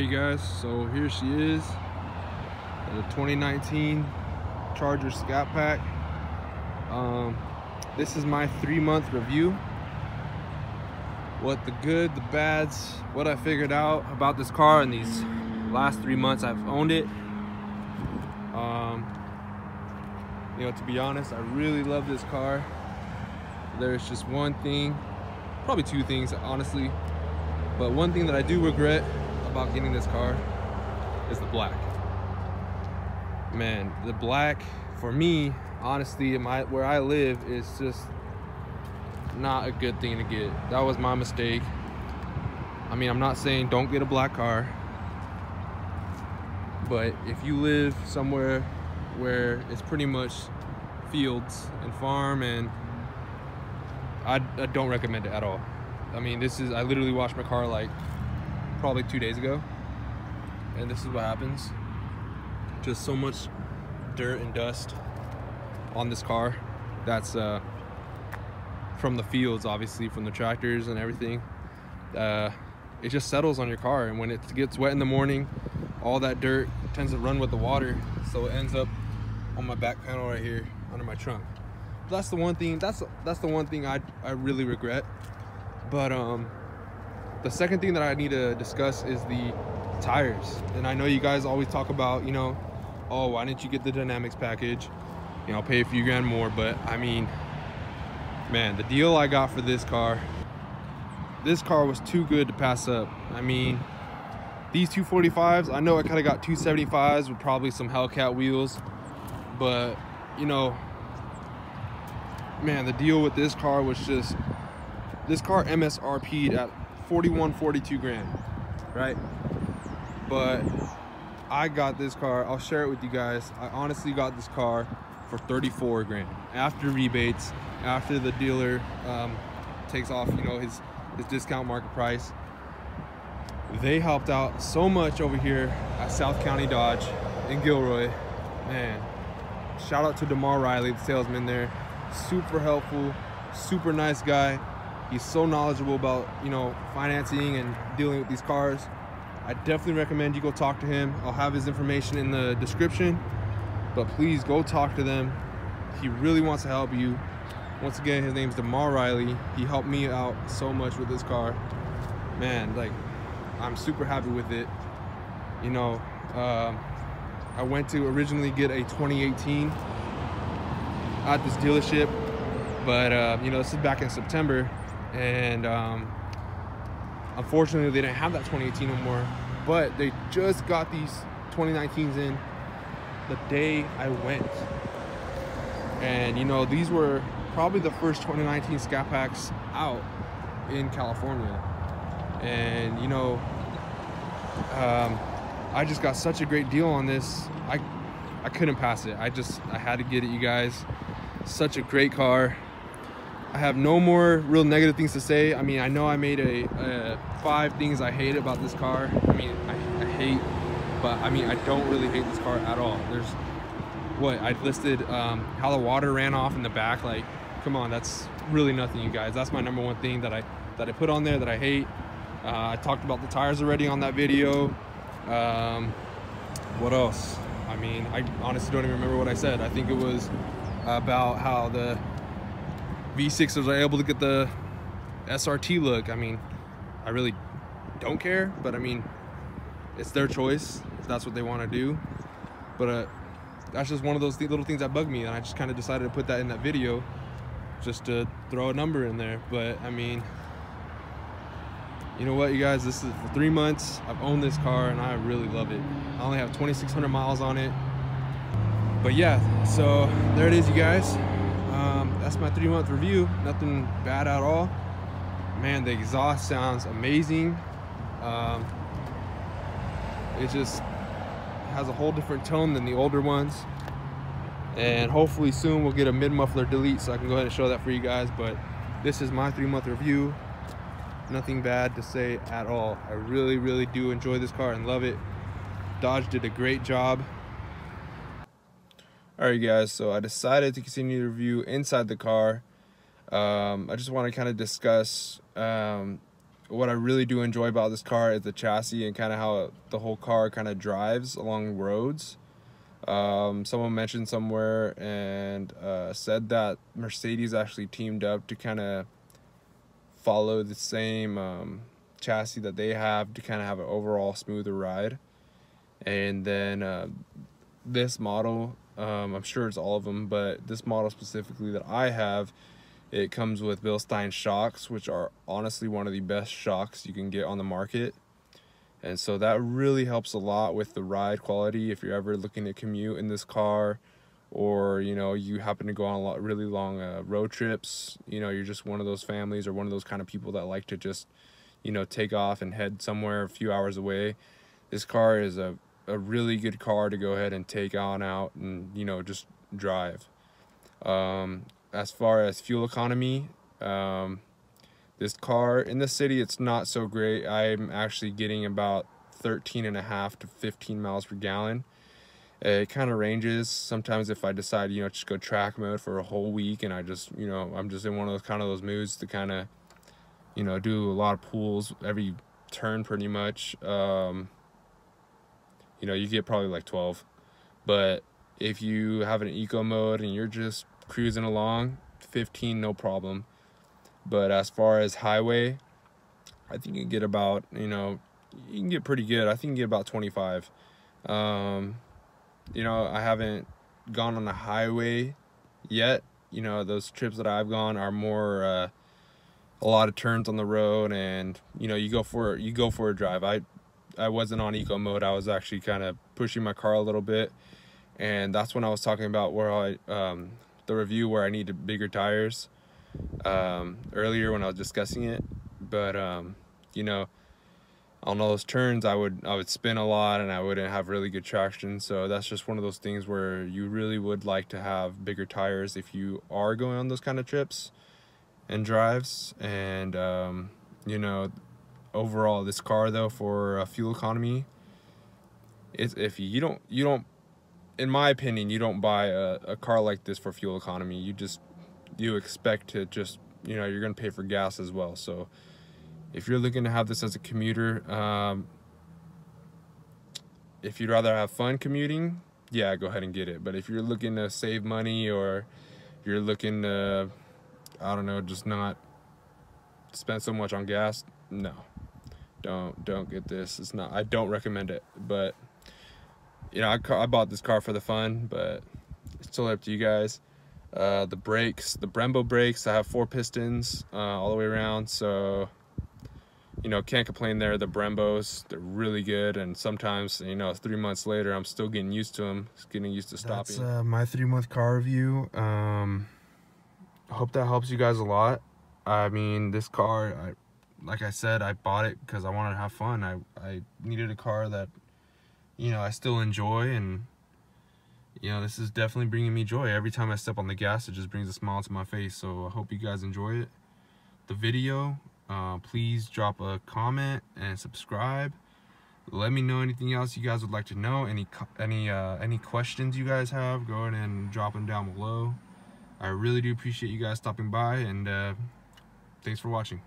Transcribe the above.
Alright, you guys, so here she is, the 2019 Charger Scat Pack. This is my 3-month review. What the good, the bads, what I figured out about this car in these last 3 months I've owned it. You know, to be honest, I really love this car. There's just one thing, probably two things honestly, but one thing that I do regret about getting this car is the black. Man, the black for me, honestly, where I live is just not a good thing to get. That was my mistake. I mean, I'm not saying don't get a black car, but if you live somewhere where it's pretty much fields and farm, and I don't recommend it at all. I mean, I literally washed my car like probably 2 days ago, and this is what happens. Just so much dirt and dust on this car. That's from the fields, obviously, from the tractors and everything. It just settles on your car, and when it gets wet in the morning, all that dirt tends to run with the water, so it ends up on my back panel right here under my trunk. That's the one thing. That's the one thing I really regret. But the second thing that I need to discuss is the tires. And I know you guys always talk about, you know, oh, why didn't you get the dynamics package? You know, pay a few grand more. But I mean, man, the deal I got for this car was too good to pass up. I mean, these 245s, I know I kind of got 275s with probably some Hellcat wheels, but you know, man, the deal with this car was just, this car MSRP'd at 42 grand, right? But I got this car, I'll share it with you guys. I honestly got this car for 34 grand after rebates, after the dealer takes off, you know, his discount market price. They helped out so much over here at South County Dodge in Gilroy. Man, shout out to DeMar Riley, the salesman there. Super helpful, super nice guy. He's so knowledgeable about, you know, financing and dealing with these cars. I definitely recommend you go talk to him. I'll have his information in the description, but please go talk to them. He really wants to help you. Once again, his name's DeMar Riley. He helped me out so much with this car. Man, like, I'm super happy with it. You know, I went to originally get a 2018 at this dealership, but you know, this is back in September, and unfortunately they didn't have that 2018 anymore, but they just got these 2019s in the day I went. And you know, these were probably the first 2019 Scat Packs out in California, and you know, I just got such a great deal on this. I couldn't pass it. I had to get it, you guys. Such a great car. I have no more real negative things to say. I mean, I know I made a 5 things I hate about this car. I mean, I hate, but I mean, I don't really hate this car at all. There's what I listed, how the water ran off in the back. Like, come on, that's really nothing, you guys. That's my number one thing that I put on there that I hate. I talked about the tires already on that video. What else? I mean, I honestly don't even remember what I said. I think it was about how the V6s are able to get the SRT look. I mean, I really don't care, but I mean, it's their choice if that's what they want to do. But that's just one of those little things that bug me, and I just kind of decided to put that in that video just to throw a number in there. But I mean, you know what, you guys, this is for 3 months I've owned this car, and I really love it. I only have 2,600 miles on it. But yeah, so there it is, you guys. That's my 3-month review. Nothing bad at all. Man, the exhaust sounds amazing. It just has a whole different tone than the older ones. And hopefully soon we'll get a mid-muffler delete so I can go ahead and show that for you guys. But this is my 3-month review. Nothing bad to say at all. I really, really do enjoy this car and love it. Dodge did a great job. Alright guys, so I decided to continue the review inside the car. I just want to kind of discuss what I really do enjoy about this car is the chassis and kind of how the whole car kind of drives along roads. Someone mentioned somewhere and said that Mercedes actually teamed up to kind of follow the same chassis that they have to kind of have an overall smoother ride. And then this model, I'm sure it's all of them, but this model specifically that I have, it comes with Bilstein shocks, which are honestly one of the best shocks you can get on the market. And so that really helps a lot with the ride quality if you're ever looking to commute in this car, or you know, you happen to go on really long road trips. You know, you're just one of those families or one of those kind of people that like to just, you know, take off and head somewhere a few hours away. This car is a really good car to go ahead and take on out and, you know, just drive. As far as fuel economy, this car in the city, it's not so great. I'm actually getting about 13.5 to 15 miles per gallon. It kind of ranges. Sometimes if I decide, you know, just go track mode for a whole week, and I just, you know, I'm just in one of those moods to kind of, you know, do a lot of pulls every turn pretty much. You know, you get probably like 12. But if you have an eco mode and you're just cruising along, 15, no problem. But as far as highway, I think you can get about, you know, you can get pretty good. I think you can get about 25. You know, I haven't gone on a highway yet. You know, those trips that I've gone are more a lot of turns on the road, and you know, you go for a drive. I wasn't on eco mode. I was actually kind of pushing my car a little bit, and that's when I was talking about where the review where I needed bigger tires earlier when I was discussing it. But you know, on those turns I would spin a lot and I wouldn't have really good traction. So that's just one of those things where you really would like to have bigger tires if you are going on those kind of trips and drives. And you know, overall this car though, for fuel economy, it's iffy. You don't, in my opinion, you don't buy a car like this for fuel economy. You expect to just, you know, you're gonna pay for gas as well. So if you're looking to have this as a commuter, if you'd rather have fun commuting, yeah, go ahead and get it. But if you're looking to save money, or you're looking to, I don't know, just not spend so much on gas, no, don't get this. It's not, I don't recommend it. But you know, I bought this car for the fun, but it's still up to you guys. The brakes, the Brembo brakes, I have 4 pistons all the way around, so you know, can't complain there. The Brembos, they're really good, and sometimes, you know, 3 months later, I'm still getting used to them, getting used to stopping. That's my 3-month car review. I hope that helps you guys a lot. I mean, this car, like I said, I bought it because I wanted to have fun. I needed a car that, you know, I still enjoy, and you know, this is definitely bringing me joy. Every time I step on the gas, it just brings a smile to my face. So I hope you guys enjoy it. The video. Please drop a comment and subscribe. Let me know anything else you guys would like to know. Any questions you guys have, go ahead and drop them down below. I really do appreciate you guys stopping by, and thanks for watching.